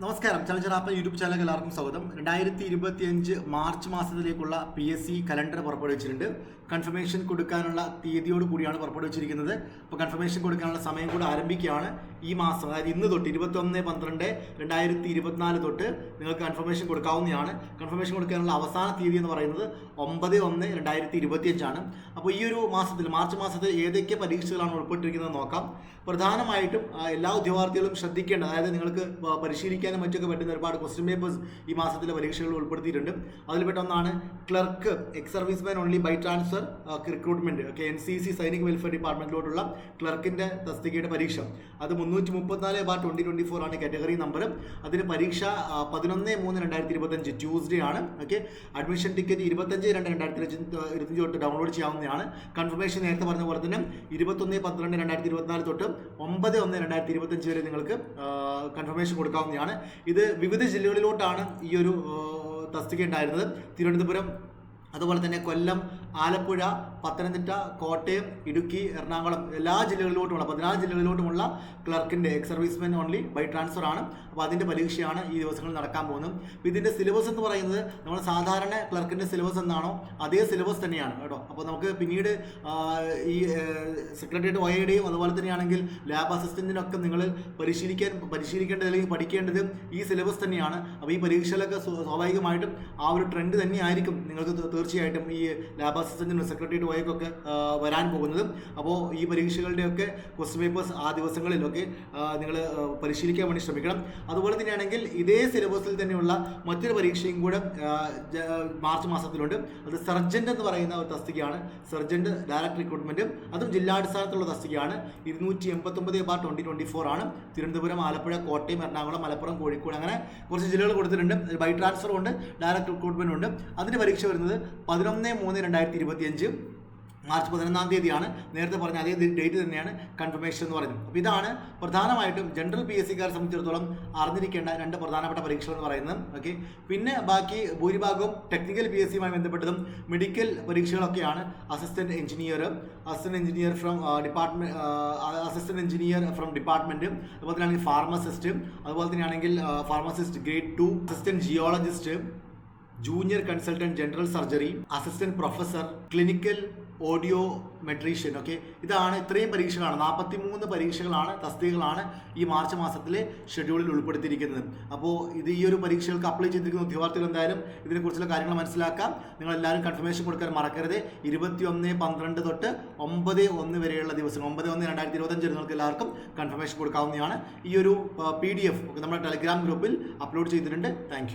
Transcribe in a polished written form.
നമസ്കാരം. ചലച്ചിറാപ്പ YouTube channel എല്ലാവർക്കും സ്വാഗതം. 2025 മാർച്ച് മാസത്തിലേക്കുള്ള PSC കലണ്ടർ പുറപ്പെടുവിച്ചിട്ടുണ്ട്. കൺഫർമേഷൻ കൊടുക്കാനുള്ള തീയതിയോട് കൂടിയാണ് പുറപ്പെടുവിച്ചിരിക്കുന്നത്. അപ്പോൾ കൺഫർമേഷൻ കൊടുക്കാനുള്ള സമയം കൂടെ ആരംഭിക്കുകയാണ്. ഈ മാസം, അതായത് ഇന്ന് തൊട്ട് 21/12/2024 തൊട്ട് നിങ്ങൾക്ക് കൺഫർമേഷൻ കൊടുക്കാവുന്നതാണ്. കൺഫർമേഷൻ കൊടുക്കാനുള്ള അവസാന തീയതി എന്ന് പറയുന്നത് 9/1/2025 ആണ്. അപ്പോൾ ഈ ഒരു മാസത്തിൽ, മാർച്ച് മാസത്തിൽ ഏതൊക്കെ പരീക്ഷകളാണ് ഉൾപ്പെട്ടിരിക്കുന്നത് നോക്കാം. പ്രധാനമായിട്ടും എല്ലാ ഉദ്യോഗാർത്ഥികളും ശ്രദ്ധിക്കേണ്ട, അതായത് നിങ്ങൾക്ക് പരിശീലിക്കാനും മറ്റൊക്കെ പറ്റുന്ന ഒരുപാട് ക്വസ്റ്റ്യൻ പേപ്പേഴ്സ് ഈ മാസത്തിലെ പരീക്ഷകൾ ഉൾപ്പെടുത്തിയിട്ടുണ്ട്. അതിൽപ്പെട്ട ഒന്നാണ് clerk, ex serviceman only by transfer recruitment, NCC Sainik welfare ഡിപ്പാർട്ട്മെന്റിലോട്ടുള്ള ക്ലർക്കിന്റെ തസ്തികയുടെ പരീക്ഷ. അത് 334/2024 ആണ് കാറ്റഗറി നമ്പർ. അതിന് പരീക്ഷ 11/3/2025 ട്യൂസ്ഡേ ആണ്. അഡ്മിഷൻ ടിക്കറ്റ് 25/2/2025 തൊട്ട് ഡൗൺലോഡ് ചെയ്യാവുന്നതാണ്. കൺഫർമേഷൻ നേരത്തെ പറഞ്ഞ പോലെ തന്നെ 21/12/2024 തൊട്ട് 9/1/2025 വരെ നിങ്ങൾക്ക് കൺഫർമേഷൻ കൊടുക്കാവുന്നതാണ്. ഇത് വിവിധ ജില്ലകളിലോട്ടാണ് ഈ ഒരു തസ്തിക ഉണ്ടായിരുന്നത്. തിരുവനന്തപുരം, അതുപോലെ തന്നെ കൊല്ലം, ആലപ്പുഴ, പത്തനംതിട്ട, കോട്ടയം, ഇടുക്കി, എറണാകുളം എല്ലാ ജില്ലകളിലോട്ടുമുള്ള 14 ജില്ലകളിലോട്ടുമുള്ള ക്ലർക്കിൻ്റെ ex servicemen only by transfer ആണ്. അപ്പോൾ അതിൻ്റെ പരീക്ഷയാണ് ഈ ദിവസങ്ങളിൽ നടക്കാൻ പോകുന്നത്. അപ്പോൾ ഇതിൻ്റെ സിലബസ് എന്ന് പറയുന്നത് നമ്മൾ സാധാരണ ക്ലർക്കിൻ്റെ സിലബസ് എന്താണോ അതേ സിലബസ് തന്നെയാണ് കേട്ടോ. അപ്പോൾ നമുക്ക് പിന്നീട് ഈ സെക്രട്ടേറിയറ്റ് OAയുടെയും അതുപോലെ തന്നെയാണെങ്കിൽ ലാബ് അസിസ്റ്റൻറ്റിനൊക്കെ നിങ്ങൾ പരിശീലിക്കേണ്ടത് അല്ലെങ്കിൽ പഠിക്കേണ്ടത് ഈ സിലബസ് തന്നെയാണ്. അപ്പോൾ ഈ പരീക്ഷയിലൊക്കെ സ്വാഭാവികമായിട്ടും ആ ഒരു ട്രെൻഡ് തന്നെയായിരിക്കും നിങ്ങൾക്ക് തീർച്ചയായിട്ടും ഈ ലാബ് അസിസ്റ്റന്റിനും സെക്രട്ടേറിയറ്റ് OAയ്ക്കൊക്കെ വരാൻ പോകുന്നത്. അപ്പോൾ ഈ പരീക്ഷകളുടെയൊക്കെ ക്വസ്റ്റ്യൻ പേപ്പേഴ്സ് ആ ദിവസങ്ങളിലൊക്കെ നിങ്ങൾ പരിശീലിക്കാൻ വേണ്ടി ശ്രമിക്കണം. അതുപോലെ തന്നെയാണെങ്കിൽ ഇതേ സിലബസിൽ തന്നെയുള്ള മറ്റൊരു പരീക്ഷയും കൂടെ മാർച്ച് മാസത്തിലുണ്ട്. അത് സർജന്റ് എന്ന് പറയുന്ന ഒരു തസ്തികയാണ്. സർജന്റ് ഡയറക്ട് റിക്രൂട്ട്മെന്റ്, അതും ജില്ലാടിസ്ഥാനത്തുള്ള തസ്തികയാണ്. 289/2024 ആണ്. തിരുവനന്തപുരം, ആലപ്പുഴ, കോട്ടയം, എറണാകുളം, മലപ്പുറം, കോഴിക്കോട് അങ്ങനെ കുറച്ച് ജില്ലകൾ കൊടുത്തിട്ടുണ്ട്. ബൈ ട്രാൻസ്ഫറും ഉണ്ട്, ഡയറക്ട് റിക്രൂട്ട്മെന്റും ഉണ്ട്. അതിന്റെ പരീക്ഷ വരുന്നത് 11/3/2025 മാർച്ച് 11-ാം തീയതിയാണ്. നേരത്തെ പറഞ്ഞ അതേ ഡേറ്റ് തന്നെയാണ് കൺഫർമേഷൻ എന്ന് പറയുന്നത്. അപ്പോൾ ഇതാണ് പ്രധാനമായിട്ടും ജനറൽ PSCക്കാരെ സംബന്ധിച്ചിടത്തോളം അറിഞ്ഞിരിക്കേണ്ട 2 പ്രധാനപ്പെട്ട പരീക്ഷകൾ എന്ന് പറയുന്നത്. പിന്നെ ബാക്കി ഭൂരിഭാഗവും ടെക്നിക്കൽ PSCയുമായി ബന്ധപ്പെട്ടതും മെഡിക്കൽ പരീക്ഷകളൊക്കെയാണ്. അസിസ്റ്റന്റ് എഞ്ചിനീയർ ഫ്രം ഡിപ്പാർട്ട്മെന്റ്, അതുപോലെ തന്നെയാണെങ്കിൽ ഫാർമസിസ്റ്റ്, അതുപോലെ തന്നെയാണെങ്കിൽ pharmacist grade 2, assistant geologist, junior consultant general surgery, assistant professor, clinical audiometrician. ഇതാണ് ഇത്രയും പരീക്ഷകളാണ്. 43 പരീക്ഷകളാണ്, തസ്തികകളാണ് ഈ മാർച്ച് മാസത്തിലെ ഷെഡ്യൂളിൽ ഉൾപ്പെടുത്തിയിരിക്കുന്നത്. അപ്പോൾ ഈ ഒരു പരീക്ഷകൾക്ക് അപ്ലൈ ചെയ്തിരിക്കുന്ന ഉദ്യോഗാർത്ഥികൾ എന്തായാലും ഇതിനെക്കുറിച്ചുള്ള കാര്യങ്ങൾ മനസ്സിലാക്കാം. നിങ്ങളെല്ലാവരും കൺഫർമേഷൻ കൊടുക്കാൻ മറക്കരുത്. 21/12 തൊട്ട് 9/1 വരെയുള്ള ദിവസം, 9/1/2025 നിങ്ങൾക്ക് എല്ലാവർക്കും കൺഫർമേഷൻ കൊടുക്കാവുന്നതാണ്. ഈ ഒരു PDF നമ്മുടെ ടെലിഗ്രാം ഗ്രൂപ്പിൽ അപ്ലോഡ് ചെയ്തിട്ടുണ്ട്. താങ്ക്